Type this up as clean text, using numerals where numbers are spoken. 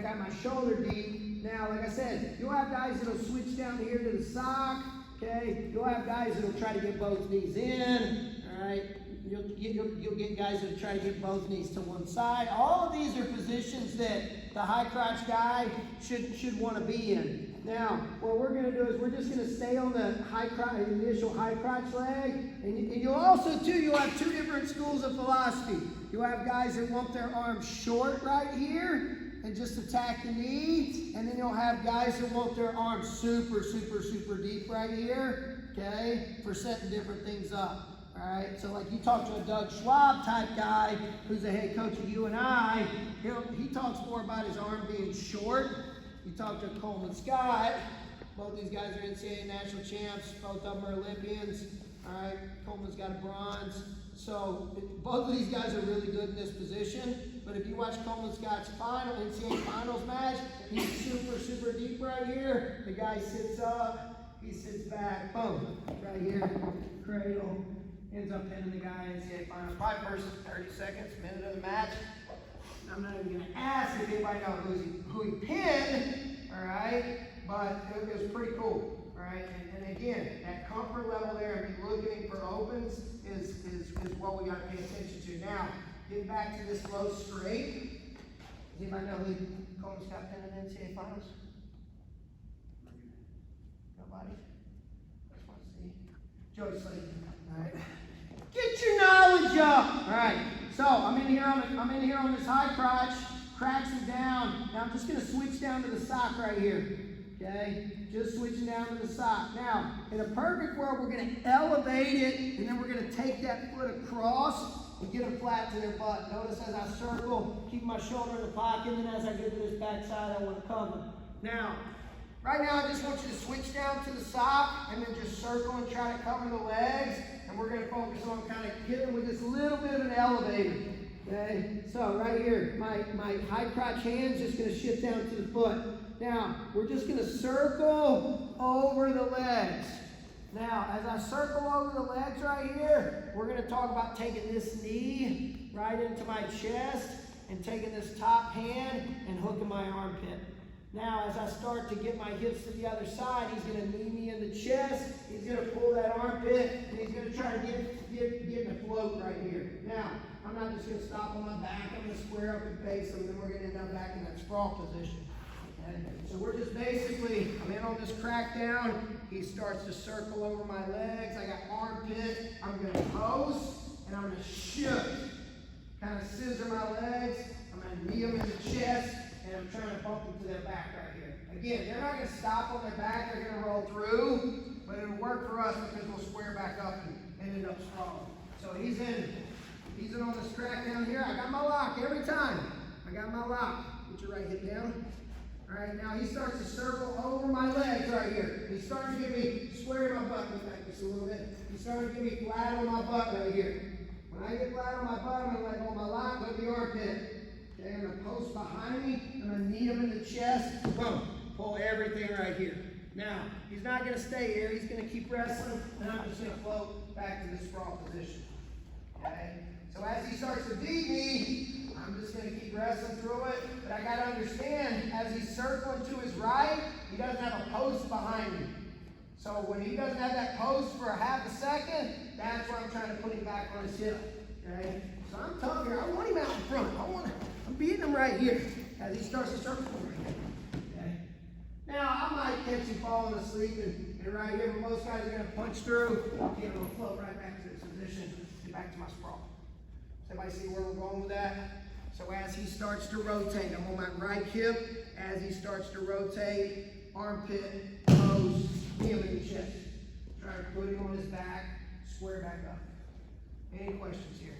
got my shoulder deep. Now, like I said, you'll have guys that'll switch down here to the sock. Okay, you'll have guys that'll try to get both knees in. All right, you'll get guys that'll try to get both knees to one side. All of these are positions that the high crotch guy should want to be in. Now, what we're going to do is we're just going to stay on the initial high crotch leg. And you'll also, too, you'll have two different schools of philosophy. You'll have guys that want their arms short right here and just attack the knee. And then you'll have guys that want their arms super, super, super deep right here, okay, for setting different things up. All right, so like you talk to a Doug Schwab type guy who's a head coach of UNI, he talks more about his arm being short. You talk to Coleman Scott, both these guys are NCAA national champs, both of them are Olympians. All right, Coleman's got a bronze. So both of these guys are really good in this position. But if you watch Coleman Scott's NCAA finals match, he's super, super deep right here. The guy sits up, he sits back, boom, right here, cradle. Ends up pinning the guy in NCAA finals. Probably first 30 seconds, minute of the match. I'm not even going to ask if anybody knows who he pinned, all right? But it was pretty cool, all right? And again, that comfort level there and be looking for opens is what we got to pay attention to. Now, getting back to this low straight. Does anybody know who Coleman Scott pinned in the NCAA finals? Nobody? I just want to see. Joey Slayton, all right? Get your knowledge up. All right. So I'm in here on this high crotch, cracks it down. Now I'm just going to switch down to the sock right here. Okay? Just switching down to the sock. Now, in a perfect world, we're going to elevate it, and then we're going to take that foot across and get them flat to their butt. Notice as I circle, keep my shoulder in the pocket, and then as I get to this backside, I want to cover. Now, right now, I just want you to switch down to the sock and then just circle and try to cover the legs. And we're going to focus on kind of hitting with this little bit of an elevator. Okay? So right here, my high crotch hand's just going to shift down to the foot. Now, we're just going to circle over the legs. Now, as I circle over the legs right here, we're going to talk about taking this knee right into my chest and taking this top hand and hooking my armpit. Now, as I start to get my hips to the other side, he's going to knee me in the chest. He's going to pull that armpit, and he's going to try to get in a float right here. Now, I'm not just going to stop on my back. I'm going to square up and face him, and then we're going to end up back in that sprawl position. Okay? So we're just basically, I'm in on this crackdown. He starts to circle over my legs. I got armpit. I'm going to post, and I'm going to shift. Kind of scissor my legs. I'm going to knee them in the chest. And I'm trying to bump them to their back right here. Again, they're not going to stop on their back. They're going to roll through. But it'll work for us because we'll square back up and end up sprawling. So he's in on this crack down here. I got my lock every time. I got my lock. Put your right hip down. All right, now he starts to circle over my legs right here. He's starting to get me square in my butt. Go back just a little bit. He's starting to get me flat on my butt right here. When I get flat on my butt, I'm going to let go of my lock, go to the armpit. Okay, I'm going to post behind me. I'm going to knee him in the chest. Boom. Pull everything right here. Now, he's not going to stay here. He's going to keep wrestling, and I'm just going to float back to this sprawl position. Okay? So as he starts to beat me, I'm just going to keep wrestling through it. But I got to understand, as he's circling to his right, he doesn't have a post behind him. So when he doesn't have that post for a half a second, that's where I'm trying to put him back on his hip. Okay? So I'm tough here. I want him out in front. I'm beating him right here as he starts to circle over here. Okay? Now, I might catch him falling asleep and right here, but most guys are going to punch through. Get him to float right back to this position and back to my sprawl. Does everybody see where we're going with that? So as he starts to rotate, I'm on my right hip. As he starts to rotate, armpit, post, knee him in the chest. Try to put him on his back, square back up. Any questions here?